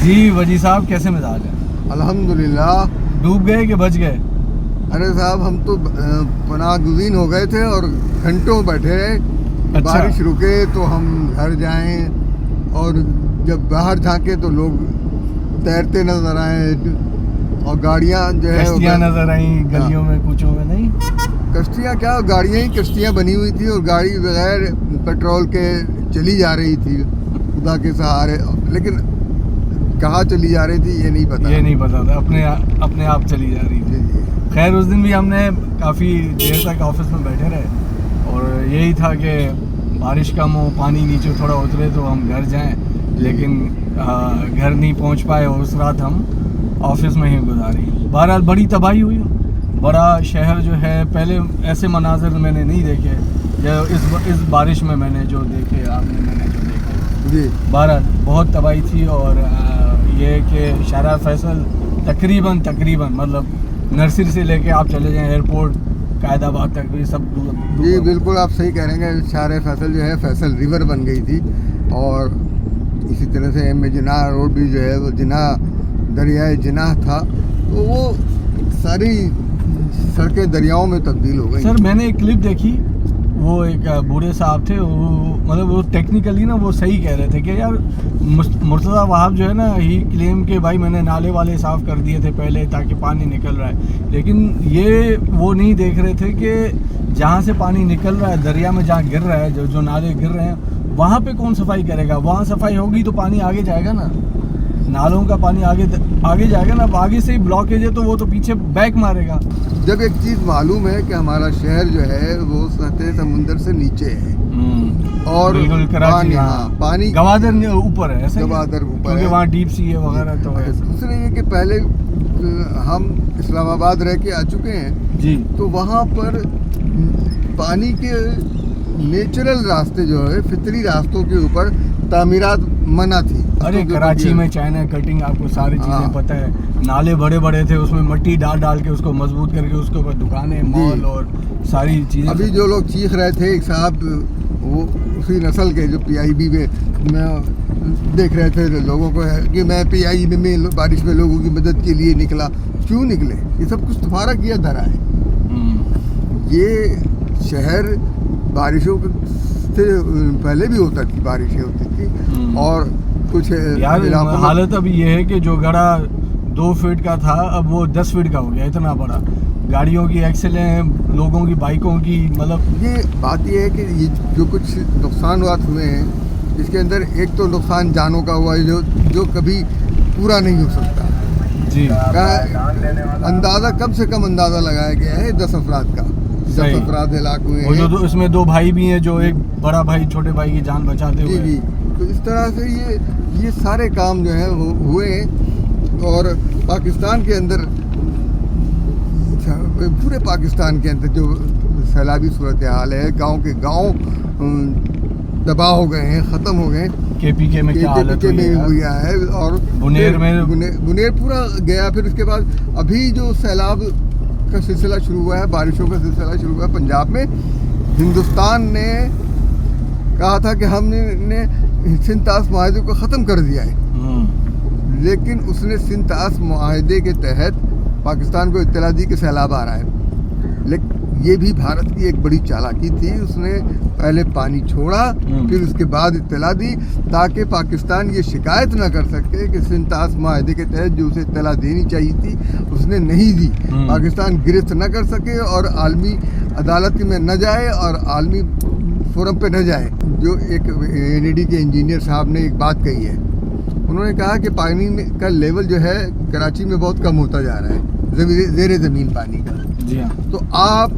جی وجی صاحب کیسے مزاج ہے؟ الحمدللہ. ڈوب گئے کہ بچ گئے؟ ارے صاحب ہم تو پناہ گزین ہو گئے تھے اور گھنٹوں بیٹھے رہے. اچھا. بارش رکے تو ہم گھر جائیں اور جب باہر جھانکے تو لوگ تیرتے نظر آئے اور گاڑیاں جو ہے کشتیاں نظر آئیں گلیوں میں کوچوں میں. نہیں کشتیاں کیا، گاڑیاں ہی کشتیاں بنی ہوئی تھی اور گاڑی بغیر پیٹرول کے چلی جا رہی تھی خدا کے سہارے. لیکن کہاں چلی جا رہی تھی یہ نہیں پتا تھا. اپنے آپ چلی جا رہی تھی. جی. خیر اس دن بھی ہم نے کافی دیر تک آفس میں بیٹھے رہے اور یہی تھا کہ بارش کم ہو، پانی نیچے تھوڑا اترے تو ہم گھر جائیں. لیکن گھر نہیں پہنچ پائے اور اس رات ہم آفس میں ہی گزاری. بہرحال بڑی تباہی ہوئی. بڑا شہر جو ہے، پہلے ایسے مناظر میں نے نہیں دیکھے جو اس بارش میں میں نے جو دیکھے. میں نے جو دیکھے جی. بہرحال بہت تباہی تھی. اور یہ کہ شارع فیصل تقریباً مطلب نرسری سے لے کے آپ چلے جائیں ایئرپورٹ قائد آباد تک بھی سب جی بالکل آپ صحیح کہہ رہے ہیں کہ شارع فیصل جو ہے فیصل ریور بن گئی تھی. اور اسی طرح سے ایم جناح روڈ بھی جو ہے وہ جناح دریائے جناح تھا تو وہ ساری سڑکیں دریاؤں میں تبدیل ہو گئی. سر میں نے ایک کلپ دیکھی، وہ ایک بوڑھے صاحب تھے، مطلب وہ ٹیکنیکلی نا وہ صحیح کہہ رہے تھے کہ یار مرتضیٰ وہاب جو ہے نا ہی کلیم کہ بھائی میں نے نالے والے صاف کر دیے تھے پہلے تاکہ پانی نکل رہا ہے. لیکن یہ وہ نہیں دیکھ رہے تھے کہ جہاں سے پانی نکل رہا ہے دریا میں جہاں گر رہا ہے، جو نالے گر رہے ہیں وہاں پہ کون صفائی کرے گا؟ وہاں صفائی ہوگی تو پانی آگے جائے گا نا، نالوں کا پانی آگے جائے گا نا. اب آگے سے ہی بلاکیج ہے تو وہ تو پیچھے بیک مارے گا. جب ایک چیز معلوم ہے کہ ہمارا شہر جو ہے وہ سطح سمندر سے نیچے ہے اور پانی گوادر اوپر ہے، گوادر اوپر ہے وہاں ڈیپ سی ہے وغیرہ. تو دوسرے یہ کہ پہلے ہم اسلام آباد رہ کے آ چکے ہیں جی، تو وہاں پر پانی کے نیچرل راستے جو ہے فطری راستوں کے اوپر تعمیرات منع تھی. ارے کراچی میں چائنا کٹنگ آپ کو ساری چیزیں پتہ ہے. نالے بڑے بڑے تھے، اس میں مٹی ڈال کے اس کو مضبوط کر کے اس کے اوپر دکانیں مال اور ساری چیزیں. ابھی جو لوگ چیخ رہے تھے ایک صاحب وہ اسی نسل کے جو پی آئی بی میں دیکھ رہے تھے لوگوں کو کہ میں پی آئی بی میں بارش میں لوگوں کی مدد کے لیے نکلا. کیوں نکلے؟ یہ سب کچھ تمہارا کیا دھرا ہے. یہ شہر بارشوں سے پہلے بھی ہوتا تھی، بارشیں ہوتی تھی اور کچھ حالت اب یہ ہے کہ جو گڑھا 2 فٹ کا تھا اب وہ 10 فٹ کا ہو گیا. اتنا بڑا گاڑیوں کی ایکسلیں، لوگوں کی بائکوں کی، مطلب یہ بات یہ ہے کہ یہ جو کچھ نقصانات ہوئے ہیں اس کے اندر ایک تو نقصان جانوں کا ہوا ہے جو کبھی پورا نہیں ہو سکتا. جی اندازہ کم سے کم اندازہ لگایا گیا ہے 10 افراد کا. 10 افراد ہلاک ہوئے ہیں. جو اس میں 2 بھائی بھی ہیں، جو ایک بڑا بھائی چھوٹے بھائی کی جان بچاتے ہوئے. جی تو اس طرح سے یہ سارے کام جو ہیں ہوئے ہیں. اور پاکستان کے اندر پورے پاکستان کے اندر جو سیلابی صورتحال ہے، گاؤں کے گاؤں تباہ ہو گئے ہیں، ختم ہو گئے ہیں. کے پی کے میں کیا حالت ہوئی ہے اور بنیر پورا گیا. پھر اس کے بعد ابھی جو سیلاب کا سلسلہ شروع ہوا ہے، بارشوں کا سلسلہ شروع ہوا ہے پنجاب میں. ہندوستان نے کہا تھا کہ ہم نے سنتاس معاہدے کو ختم کر دیا ہے، لیکن اس نے سنتاس معاہدے کے تحت پاکستان کو اطلاع دی کہ سیلاب آ رہا ہے. لیکن یہ بھی بھارت کی ایک بڑی چالاکی تھی. اس نے پہلے پانی چھوڑا پھر اس کے بعد اطلاع دی تاکہ پاکستان یہ شکایت نہ کر سکے کہ سنتاس معاہدے کے تحت جو اسے اطلاع دینی چاہیے تھی اس نے نہیں دی. پاکستان گرفت نہ کر سکے اور عالمی عدالت میں نہ جائے اور عالمی فورم پہ نہ جائے. جو ایک این ای ڈی کے انجینئر صاحب نے ایک بات کہی ہے، انہوں نے کہا کہ پانی کا لیول جو ہے کراچی میں بہت کم ہوتا جا رہا ہے، زیر زمین پانی کا. جی ہاں. تو آپ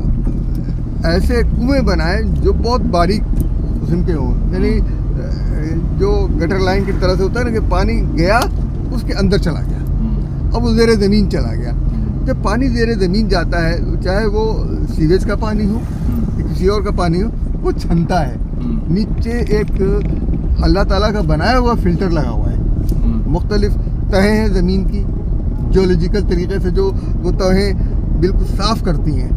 ایسے کنویں بنائیں جو بہت باریک قسم کے ہوں، یعنی جو گٹر لائن کی طرح سے ہوتا ہے نا کہ پانی گیا اس کے اندر چلا گیا، اب وہ زیر زمین چلا گیا. جب پانی زیر زمین جاتا ہے چاہے وہ سیویج کا پانی ہو کسی اور کا پانی ہو، وہ چھنتا ہے. نیچے ایک اللہ تعالیٰ کا بنایا ہوا فلٹر لگا ہوا ہے. مختلف تہیں ہیں زمین کی، جیولوجیکل طریقے سے جو وہ تہیں بالکل صاف کرتی ہیں.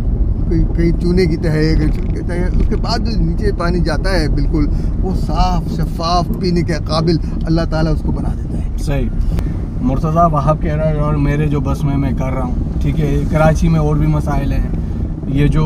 کہیں چونے کی تہ ہے، کہیں چونے کی تہ ہے. اس کے بعد جو نیچے پانی جاتا ہے بالکل وہ صاف شفاف پینے کے قابل اللہ تعالیٰ اس کو بنا دیتا ہے. صحیح. مرتضیٰ وہاب کہہ رہا ہے اور میرے جو بس میں کر رہا ہوں, ٹھیک ہے. کراچی میں اور بھی مسائل ہیں. یہ جو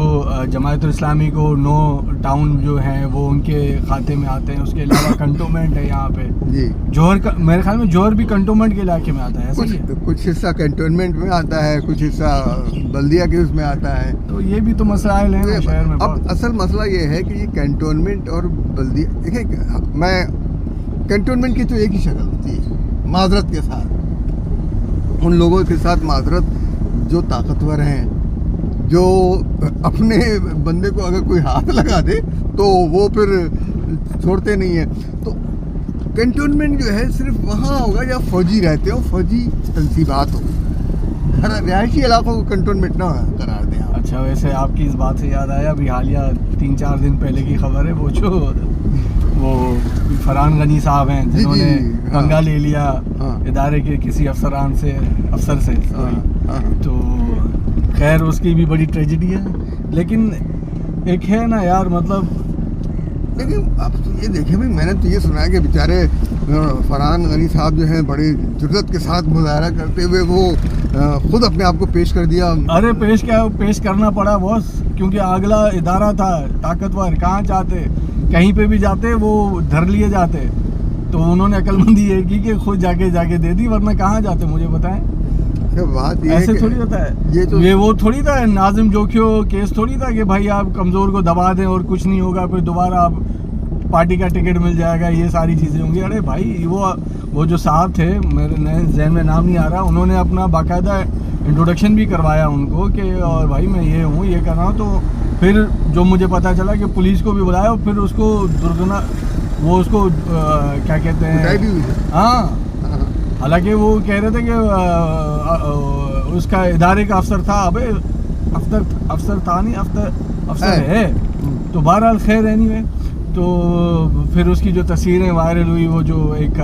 جماعت الاسلامی کو 9 ٹاؤن جو ہیں وہ ان کے کھاتے میں آتے ہیں. اس کے علاوہ کنٹونمنٹ ہے یہاں پہ جی. جوہر کا میرے خیال میں جوہر بھی کنٹونمنٹ کے علاقے میں آتا ہے, ایسا ہی ہے. کچھ حصہ کنٹونمنٹ میں آتا ہے, کچھ حصہ بلدیہ کے اس میں آتا ہے. تو یہ بھی تو مسائل ہیں نا شہر میں. اب اصل مسئلہ یہ ہے کہ یہ کنٹونمنٹ اور بلدیہ, دیکھیں میں کنٹونمنٹ کی تو ایک ہی شکل ہوتی ہے, معذرت کے ساتھ ان لوگوں کے ساتھ معذرت جو طاقتور ہیں, جو اپنے بندے کو اگر کوئی ہاتھ لگا دے تو وہ پھر چھوڑتے نہیں ہیں. تو کنٹونمنٹ جو ہے صرف وہاں ہوگا جہاں فوجی رہتے ہو, فوجی تنصیبات ہو. ہر رہائشی علاقوں کو کنٹونمنٹ نہ قرار دیں. اچھا, ویسے آپ کی اس بات سے یاد آیا, ابھی حالیہ 3-4 دن پہلے کی خبر ہے, وہ فرحان غنی صاحب ہیں جنہوں نے پنگا لے لیا ادارے کے کسی افسر سے. تو خیر اس کی بھی بڑی ٹریجڈی ہے, لیکن ایک ہے نا یار, مطلب لیکن اب تو یہ دیکھیں بھائی, میں نے تو یہ سنا ہے کہ بیچارے فرحان غنی صاحب جو ہیں بڑی جرأت کے ساتھ مظاہرہ کرتے ہوئے وہ خود اپنے آپ کو پیش کر دیا. ارے پیش کرنا پڑا بس, کیونکہ اگلا ادارہ تھا طاقتور, کہاں جاتے, کہیں پہ بھی جاتے وہ دھر لیے جاتے. تو انہوں نے عقل مندی یہ کی کہ خود جا کے دے دی, ورنہ کہاں جاتے مجھے بتائیں. بات یہ ایسے تھوڑی ہوتا ہے, یہ وہ تھوڑی تھا ناظم جوکھیو کیس تھوڑی تھا کہ بھائی آپ کمزور کو دبا دیں اور کچھ نہیں ہوگا, پھر دوبارہ آپ پارٹی کا ٹکٹ مل جائے گا, یہ ساری چیزیں ہوں گی. ارے بھائی وہ جو صاحب تھے, میرے نئے ذہن میں نام نہیں آ رہا, انہوں نے اپنا باقاعدہ انٹروڈکشن بھی کروایا ان کو کہ اور بھائی میں یہ ہوں, یہ کر رہا ہوں. تو پھر جو مجھے پتا چلا کہ پولیس کو بھی بلایا, اور پھر اس کو درگنا وہ اس کو کیا کہتے ہیں, ہاں, حالانکہ وہ کہہ رہے تھے کہ اس کا ادارے کا افسر تھا. ابے افسر تھا نہیں, افسر ہے. تو بہرحال خیر اینی وے. تو پھر اس کی جو تصویریں وائرل ہوئی, وہ جو ایک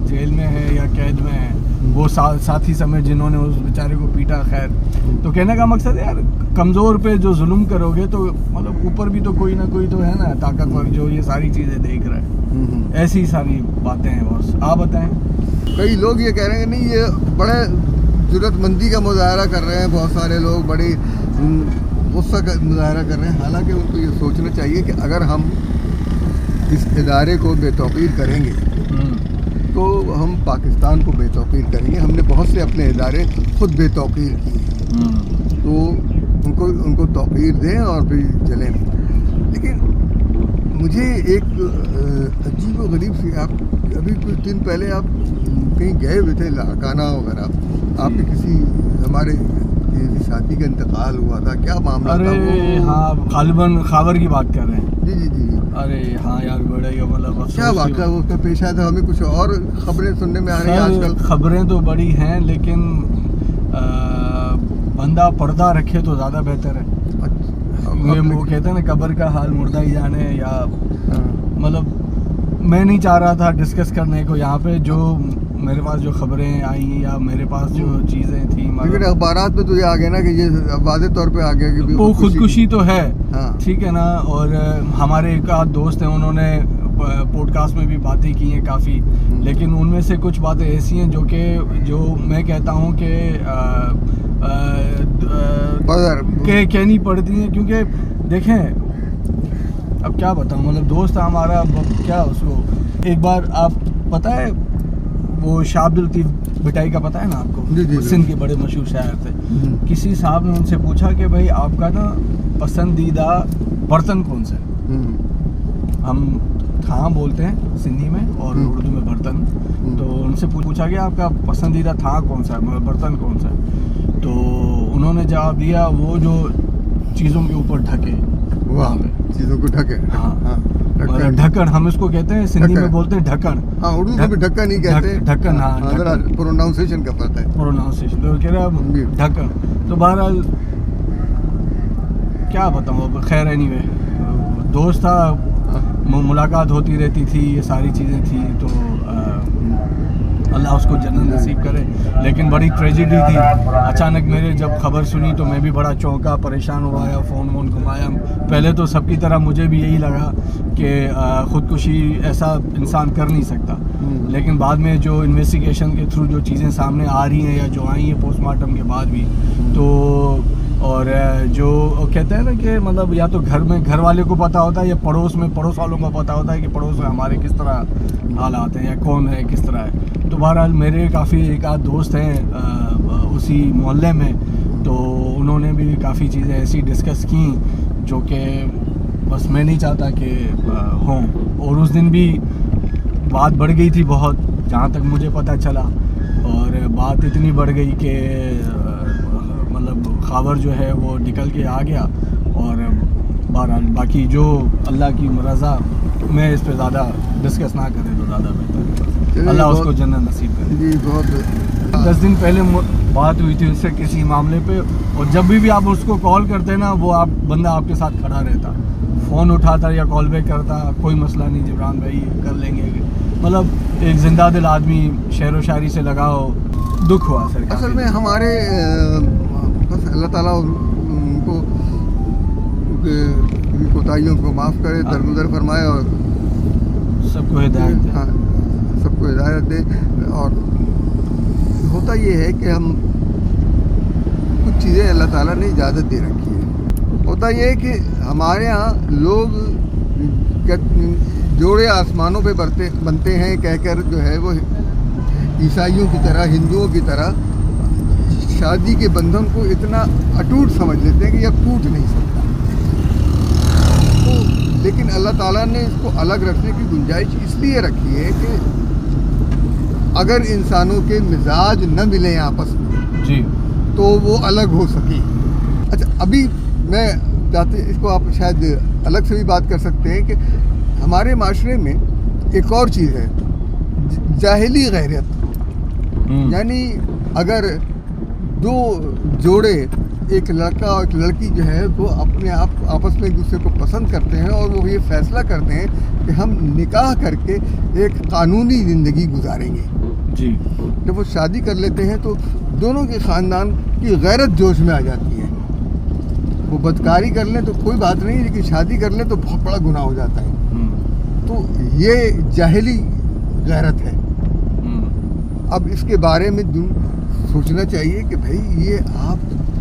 جیل میں ہے یا قید میں ہے, وہ ساتھی سمیت جنہوں نے اس بیچارے کو پیٹا. خیر, تو کہنے کا مقصد ہے یار, کمزور پہ جو ظلم کرو گے تو مطلب اوپر بھی تو کوئی نہ کوئی تو ہے نا طاقتور جو یہ ساری چیزیں دیکھ رہا ہے. ایسی ساری باتیں ہیں. بس آپ بتائیں. کئی لوگ یہ کہہ رہے ہیں کہ نہیں, یہ بڑے جرأت مندی کا مظاہرہ کر رہے ہیں, بہت سارے لوگ بڑی غصہ کا مظاہرہ کر رہے ہیں. حالانکہ ان کو یہ سوچنا چاہیے کہ اگر ہم اس ادارے کو بے توقیر کریں گے تو ہم پاکستان کو بے توقیر کریں گے. ہم نے بہت سے اپنے ادارے خود بے توقیر کیے ہیں, تو ان کو توقیر دیں اور پھر چلیں. لیکن مجھے ایک عجیب و غریب سی, آپ ابھی کچھ دن پہلے آپ کہیں گئے ہوئے تھے لاڑکانہ وغیرہ, آپ کے کسی ہمارے ساتھی کا انتقال ہوا تھا, کیا معاملہ تھا وہ؟ ارے ہاں, غالباً خاور کی بات کر رہے ہیں. جی. ارے ہاں یار, بڑا ہی مطلب کیا واقعہ وہ اس کا پیش آیا تھا؟ ہمیں کچھ اور خبریں سننے میں آ رہی ہیں آج کل. خبریں تو بڑی ہیں, لیکن بندہ پردہ رکھے تو زیادہ بہتر ہے. وہ کہتے ہیں نا قبر کا حال مردہ ہی جانے. یا مطلب میں نہیں چاہ رہا تھا ڈسکس کرنے کو یہاں پہ, جو میرے پاس جو خبریں آئیں یا میرے پاس جو چیزیں تھیں, لیکن اخبارات میں تو یہ آ گیا نا کہ یہ واضح طور پہ آ گیا کہ وہ خودکشی تو ہے, ٹھیک ہے نا. اور ہمارے ایک آدھ دوست ہیں, انہوں نے پوڈ کاسٹ میں بھی باتیں کی ہیں کافی, لیکن ان میں سے کچھ باتیں ایسی ہیں جو میں کہتا ہوں کہ کہنی پڑتی ہیں. کیونکہ دیکھیں, اب کیا بتاؤں, مطلب دوست ہمارا کیا, اس کو ایک بار آپ پتہ ہے وہ شاہ عبد اللطیف بٹائی کا پتہ ہے نا آپ کو, سندھ کے بڑے مشہور شاعر تھے. کسی صاحب نے ان سے پوچھا کہ بھائی آپ کا نا پسندیدہ برتن کون سا ہے؟ ہم تھاں بولتے ہیں سندھی میں اور اردو میں برتن. تو ان سے پوچھا کہ آپ کا پسندیدہ تھاں کون سا ہے, برتن کون سا ہے؟ تو انہوں نے جواب دیا وہ جو چیزوں کے اوپر ڈھکے, چیزوں کو ڈھکے. ہاں, ڈھکن ہم اس کو کہتے ہیں, سندھی میں بولتے ہیں ڈھکن. ہاں, اردو میں بھی ڈھکن ہی کہتے ہیں. ڈھکن, ہاں, ذرا پروناؤنسیشن کا فرق ہے. پروناؤنسیشن تو کہہ رہا ڈھکن. تو بہرحال کیا بتاؤں, خیر اینی وے, دوست تھا, ملاقات ہوتی رہتی تھی, یہ ساری چیزیں تھیں. تو اللہ اس کو جنت نصیب کرے. لیکن بڑی ٹریجڈی تھی. اچانک میرے جب خبر سنی تو میں بھی بڑا چونکا, پریشان ہوا یا فون گھمایا. پہلے تو سب کی طرح مجھے بھی یہی لگا کہ خودکشی ایسا انسان کر نہیں سکتا, لیکن بعد میں جو انویسٹیگیشن کے تھرو جو چیزیں سامنے آ رہی ہیں یا جو آئی ہیں پوسٹ مارٹم کے بعد بھی, تو اور جو کہتے ہیں نا کہ مطلب یا تو گھر والے کو پتہ ہوتا ہے یا پڑوس والوں کو پتہ ہوتا ہے کہ پڑوس میں ہمارے کس طرح حالات ہیں یا کون ہے کس طرح ہے. تو بہرحال میرے کافی ایک آدھ دوست ہیں اسی محلے میں, تو انہوں نے بھی کافی چیزیں ایسی ڈسکس کیں جو کہ بس میں نہیں چاہتا کہ ہوں. اور اس دن بھی بات بڑھ گئی تھی بہت, جہاں تک مجھے پتہ چلا, اور بات اتنی بڑھ گئی کہ مطلب خبر جو ہے وہ نکل کے آ گیا. اور بہرحال باقی جو اللہ کی رضا, میں اس پہ زیادہ ڈسکس نہ کریں تو زیادہ بہتر ہے. اللہ اس کو جنت نصیب کرے. جی بہت 10 دن پہلے بات ہوئی تھی اس سے کسی معاملے پہ, اور جب بھی آپ اس کو کال کرتے نا وہ بندہ آپ کے ساتھ کھڑا رہتا, فون اٹھاتا یا کال بیک کرتا, کوئی مسئلہ نہیں جبران بھائی کر لیں گے. مطلب ایک زندہ دل آدمی, شعر و شاعری سے لگاؤ. دکھ ہوا سر. اصل میں ہمارے بس اللہ تعالیٰ ان کو کوتاہیوں کو معاف کرے, درگزر فرمائے, اور سب کو ہدایت دے. ہاں سب کو ہدایت دے. اور ہوتا یہ ہے کہ ہم کچھ چیزیں اللہ تعالیٰ نے اجازت دے رکھی ہے. ہوتا یہ ہے کہ ہمارے ہاں لوگ جوڑے آسمانوں پہ بنتے ہیں کہہ کر جو ہے وہ عیسائیوں کی طرح, ہندوؤں کی طرح شادی کے بندھن کو اتنا اٹوٹ سمجھ لیتے ہیں کہ یہ ٹوٹ نہیں سکتا. تو لیکن اللہ تعالیٰ نے اس کو الگ رکھنے کی گنجائش اس لیے رکھی ہے کہ اگر انسانوں کے مزاج نہ ملیں آپس میں جی تو وہ الگ ہو سکے. اچھا ابھی میں چاہتے اس کو آپ شاید الگ سے بھی بات کر سکتے ہیں کہ ہمارے معاشرے میں ایک اور چیز ہے, جاہلی غیرت. یعنی اگر دو جوڑے, ایک لڑکا اور ایک لڑکی جو ہے وہ اپنے آپ آپس میں ایک دوسرے کو پسند کرتے ہیں اور وہ یہ فیصلہ کرتے ہیں کہ ہم نکاح کر کے ایک قانونی زندگی گزاریں گے. جی جب وہ شادی کر لیتے ہیں تو دونوں کے خاندان کی غیرت جوش میں آ جاتی ہے. وہ بدکاری کر لیں تو کوئی بات نہیں, لیکن شادی کر لیں تو بہت بڑا گناہ ہو جاتا ہے. تو یہ جاہلی غیرت ہے. اب اس کے بارے میں سوچنا چاہیے کہ بھائی یہ آپ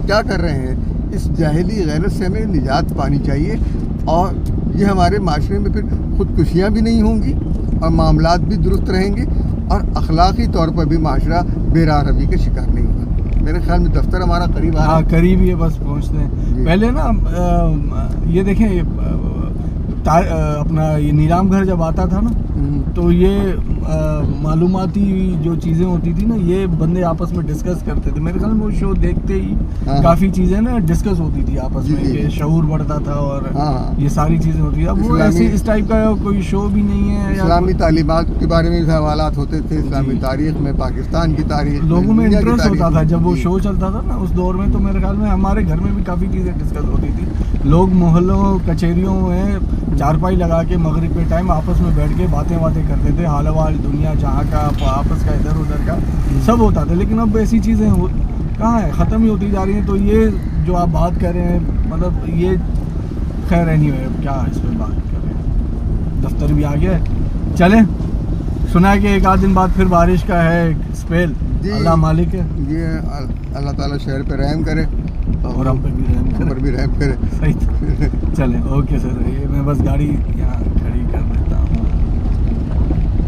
کیا کر رہے ہیں. اس جاہلی غیرت سے ہمیں نجات پانی چاہیے, اور یہ ہمارے معاشرے میں پھر خودکشیاں بھی نہیں ہوں گی اور معاملات بھی درست رہیں گے, اور اخلاقی طور پر بھی معاشرہ بے راہ روی کا شکار نہیں ہوگا. میرے خیال میں دفتر ہمارا قریب آ رہا ہے. قریب ہی ہے, بس پہنچتے ہیں. پہلے نا یہ دیکھیں اپنا یہ نیلام گھر جب آتا تھا نا تو یہ معلوماتی جو چیزیں ہوتی تھی نا یہ بندے آپس میں ڈسکس کرتے تھے. میرے خیال میں وہ شو دیکھتے ہی کافی چیزیں نا ڈسکس ہوتی تھی آپس میں کہ شعور بڑھتا تھا اور یہ ساری چیزیں ہوتی تھی. اب وہ ایسے اس ٹائپ کا کوئی شو بھی نہیں ہے. اسلامی تعلیمات کے بارے میں سوالات ہوتے تھے, اسلامی تاریخ میں, پاکستان کی تاریخ, لوگوں میں انٹرسٹ ہوتا تھا جب وہ شو چلتا تھا نا اس دور میں. تو میرے خیال میں ہمارے گھر میں بھی کافی چیزیں ڈسکس ہوتی تھی. لوگ محلوں کچہریوں میں چارپائی لگا کے مغرب کے ٹائم آپس میں بیٹھ کے باتیں کرتے تھے, حال حوال دنیا جہاں کا, آپس کا, ادھر ادھر کا سب ہوتا تھا. لیکن اب ایسی چیزیں کہاں ہیں, ختم ہی ہوتی جا رہی ہیں. تو یہ جو آپ بات کر رہے ہیں مطلب یہ خیر نہیں ہوئے, اب کیا اس پہ بات کر رہے ہیں. دفتر بھی آ گیا ہے, چلیں. سنا ہے کہ ایک آدھ دن بعد پھر بارش کا ہے اسپیل. اللہ مالک ہے, یہ اللہ تعالیٰ شہر پہ رحم کرے اور ہم پہ بھی رحم کرے. صحیح. چلیں اوکے سر. یہ میں بس گاڑی